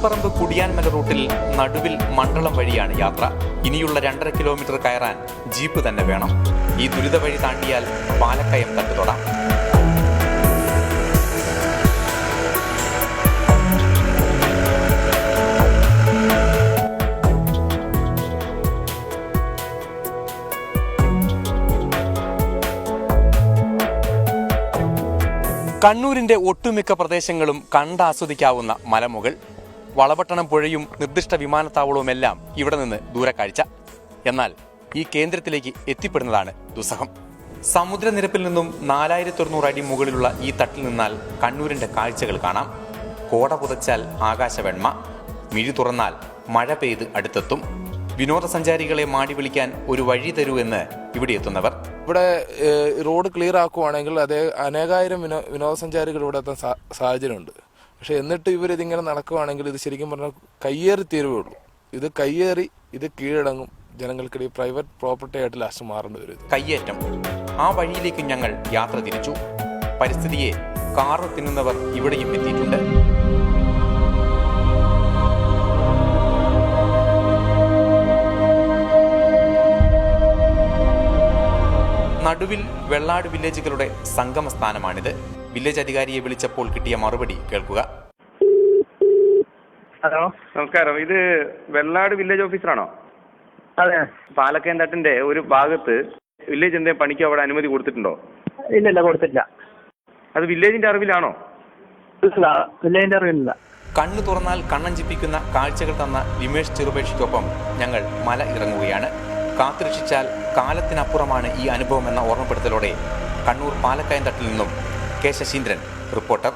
തളിപ്പറമ്പ് കുടിയാൻമല റൂട്ടിൽ നടുവിൽ മണ്ഡലം വഴിയാണ് യാത്ര. ഇനിയുള്ള 2.5 കിലോമീറ്റർ കയറാൻ ജീപ്പ് തന്നെ വേണം. ഈ ദുരിത വഴി താണ്ടിയാൽ പാലക്കയം തട്ടുതൊടാം. കണ്ണൂരിന്റെ ഒട്ടുമിക്ക പ്രദേശങ്ങളും കണ്ടാസ്വദിക്കാവുന്ന മലമുകൾ, വളപട്ടണം പുഴയും നിർദ്ദിഷ്ട വിമാനത്താവളവുമെല്ലാം ഇവിടെ നിന്ന് ദൂരക്കാഴ്ച. എന്നാൽ ഈ കേന്ദ്രത്തിലേക്ക് എത്തിപ്പെടുന്നതാണ് ദുസ്സഹം. സമുദ്രനിരപ്പിൽ നിന്നും 4100 അടി മുകളിലുള്ള ഈ തട്ടിൽ നിന്നാൽ കണ്ണൂരിന്റെ കാഴ്ചകൾ കാണാം. കോട പുതച്ചാൽ ആകാശവെണ്മ, മിഴി തുറന്നാൽ മഴ പെയ്ത് അടുത്തെത്തും. വിനോദസഞ്ചാരികളെ മാടി വിളിക്കാൻ ഒരു വഴി തരൂ എന്ന് ഇവിടെ എത്തുന്നവർ. ഇവിടെ റോഡ് ക്ലിയർ ആക്കുവാണെങ്കിൽ അനേകായിരം വിനോദസഞ്ചാരികൾ ഇവിടെ എത്താൻ സാഹചര്യമുണ്ട്. പക്ഷെ എന്നിട്ട് ഇവരിതിങ്ങനെ നടക്കുവാണെങ്കിൽ ഇത് ശരിക്കും പറഞ്ഞാൽ കയ്യേറി തീരുവേ ഉള്ളൂ. ഇത് കയ്യേറി ഇത് കീഴടങ്ങും. ജനങ്ങൾക്കിടയിൽ പ്രൈവറ്റ് പ്രോപ്പർട്ടി ആയിട്ട് ലാസ്റ്റ് മാറേണ്ടി വരും. കയ്യേറ്റം. ആ വഴിയിലേക്ക് ഞങ്ങൾ യാത്ര തിരിച്ചു. പരിസ്ഥിതിയെ കാറ് തിന്നുന്നവർ ഇവിടെയും എത്തിയിട്ടുണ്ട്. നടുവിൽ വെള്ളാട് വില്ലേജുകളുടെ സംഗമ സ്ഥാനമാണിത്. വില്ലേജ് അധികാരിയെ വിളിച്ചപ്പോൾ കിട്ടിയ മറുപടി കേൾക്കുക. ഹലോ, നമസ്കാരം. ഇത് വെള്ളാട് വില്ലേജ് ഓഫീസറാണോ? അതെ. പാലക്കയം തട്ടിന്റെ ഒരു ഭാഗത്ത് വില്ലേജ് എന്തെങ്കിലും പണിക്ക് അവിടെ അനുമതി കൊടുത്തിട്ടുണ്ടോ? ഇല്ല, കൊടുത്തില്ല. അത് വില്ലേജിന്റെ അറിവിലാണോ? ഇല്ല, വില്ലേജിന്റെ അറിവില്ല. കണ്ണു തുറന്നാൽ കണ്ണഞ്ചിപ്പിക്കുന്ന കാഴ്ചകൾ തന്ന ലിമേഷ് ചെറുപേഷിക്കൊപ്പം ഞങ്ങൾ മല ഇറങ്ങുകയാണ്. കാത്തുരക്ഷിച്ചാൽ കാലത്തിനപ്പുറമാണ് ഈ അനുഭവം എന്ന ഓർമ്മപ്പെടുത്തലോടെ കണ്ണൂർ പാലക്കയം തട്ടിൽ നിന്നും കെ ശശീന്ദ്രൻ, റിപ്പോർട്ടർ.